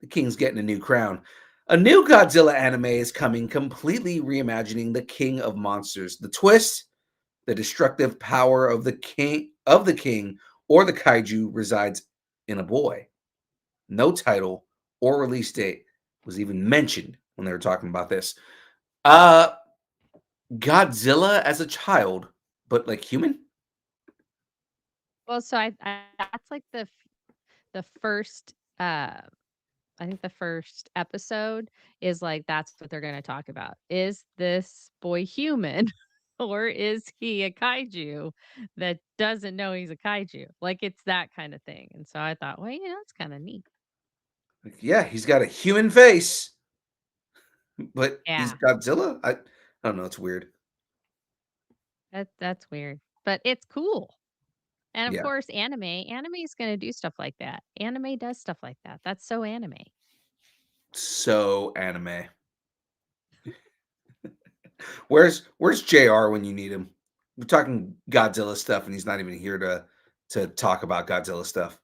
the king's getting a new crown. A new Godzilla anime is coming, completely reimagining the king of monsters. The twist: the destructive power of the king or the kaiju resides in a boy. No title or release date was even mentioned when they were talking about this. Uh Godzilla as a child, but like human? Well, so that's like the first I think the first episode is like that's what they're going to talk about. Is this boy human or is he a kaiju that doesn't know he's a kaiju? Like it's that kind of thing. And so I thought, well, that's kind of neat. Like, yeah, he's got a human face, but he's Yeah. Godzilla? I don't know, it's weird. That's weird. But it's cool. And of Yeah. course, anime is going to do stuff like that. Anime does stuff like that. That's so anime. So anime. Where's JR when you need him? We're talking Godzilla stuff and he's not even here to talk about Godzilla stuff.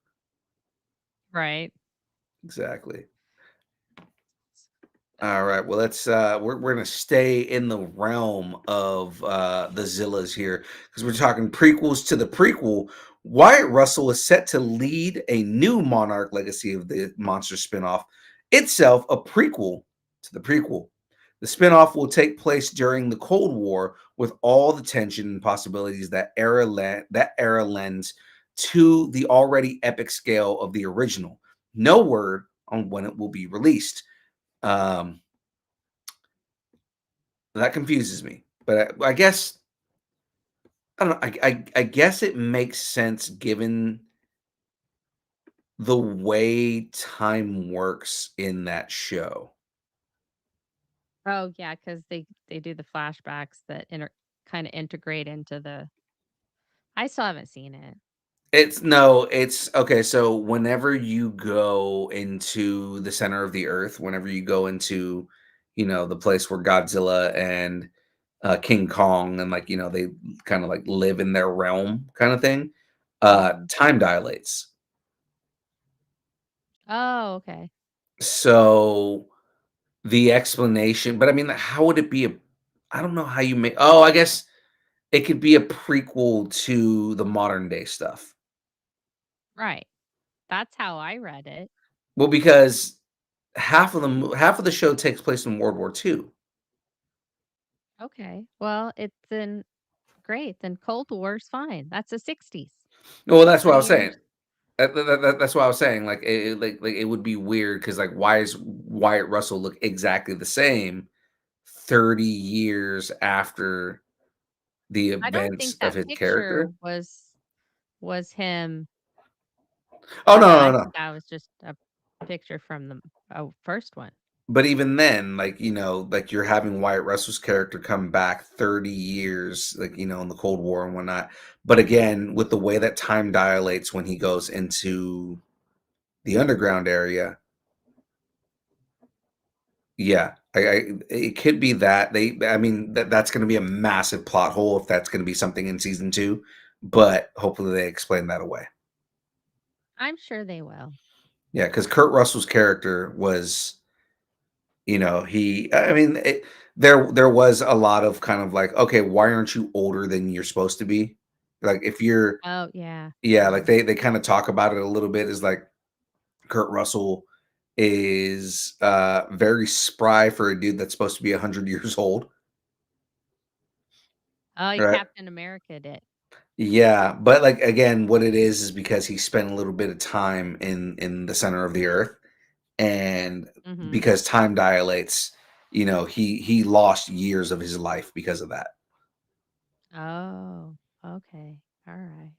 Right. Exactly. All right. Well, let's we're gonna stay in the realm of the Zillas here because we're talking prequels to the prequel. Wyatt Russell is set to lead a new Monarch legacy of the Monster spinoff, itself a prequel to the prequel. The spinoff will take place during the Cold War with all the tension and possibilities that era lends to the already epic scale of the original. No word on when it will be released. Um, that confuses me, but I guess I don't know. I guess it makes sense given the way time works in that show. Oh, yeah, because they do the flashbacks that kinda integrate into the I still haven't seen it. It's no, it's okay. So whenever you go into the center of the earth, whenever you go into, the place where Godzilla and King Kong and they kind of like live in their realm, kind of thing. Mhm. Time dilates. Oh, okay. So the explanation, but I mean, how would it be I don't know how you make. Oh, I guess it could be a prequel to the modern day stuff. Right. That's how I read it. Well, because half of the show takes place in World War II. Okay. Well, it's then great, then Cold War's fine. That's the '60s. Well, that's what I 20 was saying. years. That's what I was saying. Like like it would be weird because like why is Wyatt Russell look exactly the same 30 years after the I don't events think of that his picture character? was him. Oh no, I no, no. think that was just a picture from the, first one. But even then, like, like you're having Wyatt Russell's character come back 30 years, like, in the Cold War and whatnot. But again, with the way that time dilates when he goes into the underground area, yeah, it could be that I mean, that's going to be a massive plot hole if that's going to be something in season two. But hopefully they explain that away. I'm sure they will. Yeah, because Kurt Russell's character was I mean, there was a lot of kind of like, okay, why aren't you older than you're supposed to be? Like if you're Oh, yeah. yeah, like Mhm. they kind of talk about it a little bit is like Kurt Russell is very spry for a dude that's supposed to be 100 years old, Oh, right? Captain America did. Yeah, but like again, what it is because he spent a little bit of time in the center of the earth, and Mhm. because time dilates, he lost years of his life because of that. Oh, okay. Alright.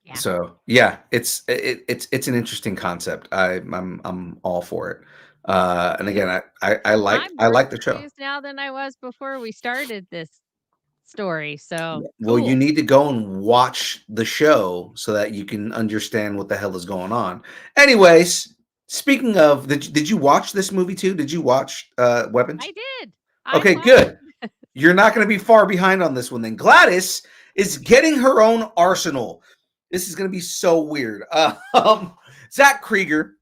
Yeah. So yeah, it's an interesting concept. I'm all for it. And again, I like I'm I more like the show. confused now than I was before we started this story, so Well, you cool. need to go and watch the show so that you can understand what the hell is going on. Anyways, speaking of, did you watch this movie too? Did you watch I Weapons? did. I Okay, watched good. You're not going to be far behind on this one. Then Gladys is getting her own arsenal. This is going to be so weird. Zach Krieger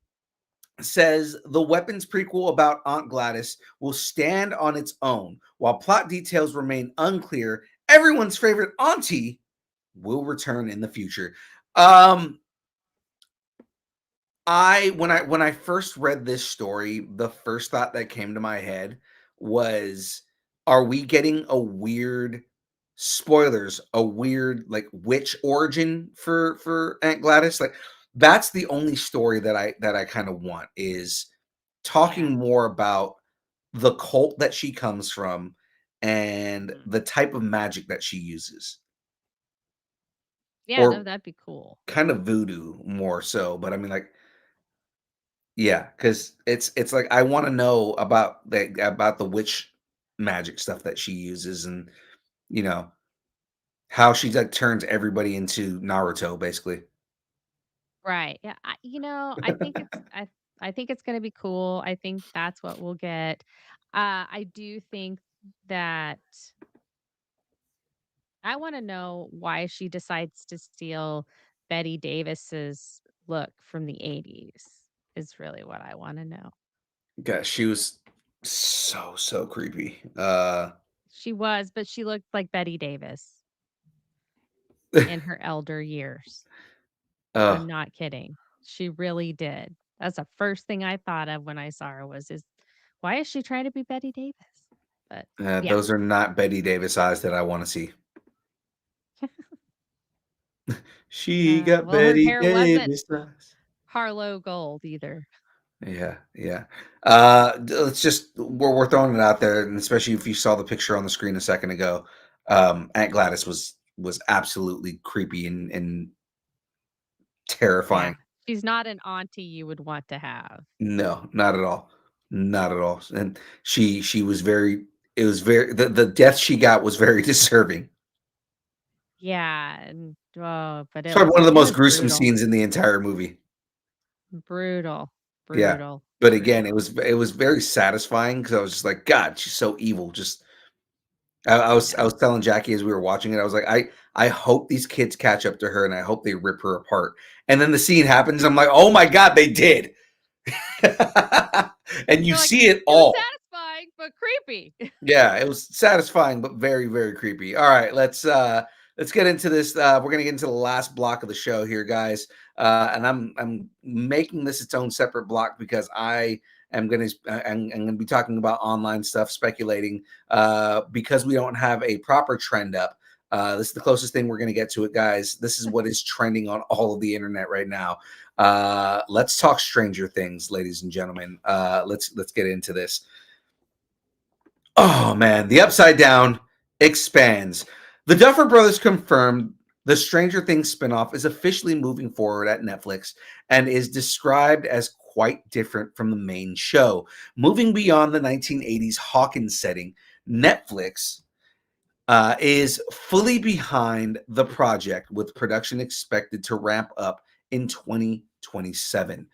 says the weapons prequel about Aunt Gladys will stand on its own. While plot details remain unclear, everyone's favorite auntie will return in the future. Um, when I first read this story, the first thought that came to my head was, are we getting a weird spoilers, a weird like witch origin for Aunt Gladys? Like that's the only story that I kind of want is Yeah. talking more about the cult that she comes from and Mhm. the type of magic that she uses. Yeah, no, Or that'd be cool. kind of voodoo more so, but I mean like yeah, because it's like I want to know about the witch magic stuff that she uses, and you know how she like turns everybody into Naruto, basically. Right. Yeah, I think it's gonna be cool. I think that's what we'll get. I do think that I wanna know why she decides to steal Betty Davis's look from the '80s is really what I wanna know. Gosh, she was so creepy. She was, but she looked like Betty Davis in her elder years. uh, I'm not kidding. She really did. That's the first thing I thought of when I saw her is why is she trying to be Betty Davis? But yeah. those are not Betty Davis eyes that I want to see. She got Well, her Betty hair wasn't Davis eyes. Harlow gold either. Yeah, yeah. Let's just we're throwing it out there, and especially if you saw the picture on the screen a second ago, Aunt Gladys was absolutely creepy and Yeah. terrifying. She's not an auntie you would want to have. No, not at all, not at all. And she was very. It was very the death she got was very deserving. Yeah, and oh, but It's probably one of the it most was gruesome brutal. scenes in the entire movie. Brutal. Yeah, Brutal. but again, Brutal. it was very satisfying because I was just like, God, she's so evil. Just I Yeah. was telling Jackie as we were watching it, I was like, I hope these kids catch up to her and I hope they rip her apart. And then the scene happens, I'm like, oh my God, they did. And you You're like, see it it was all. satisfying, but creepy. Yeah, it was satisfying, but very creepy. All right, let's get into this. We're gonna get into the last block of the show here, guys. And I'm making this its own separate block because I'm gonna be talking about online stuff, speculating, because we don't have a proper trend up. This is the closest thing we're gonna get to it, guys. This is what is trending on all of the internet right now. Let's talk Stranger Things, ladies and gentlemen. Let's get into this. Oh man, the Upside Down expands. The Duffer Brothers confirmed the Stranger Things spinoff is officially moving forward at Netflix and is described as quite different from the main show. Moving beyond the 1980s Hawkins setting, Netflix is fully behind the project with production expected to ramp up in 2027.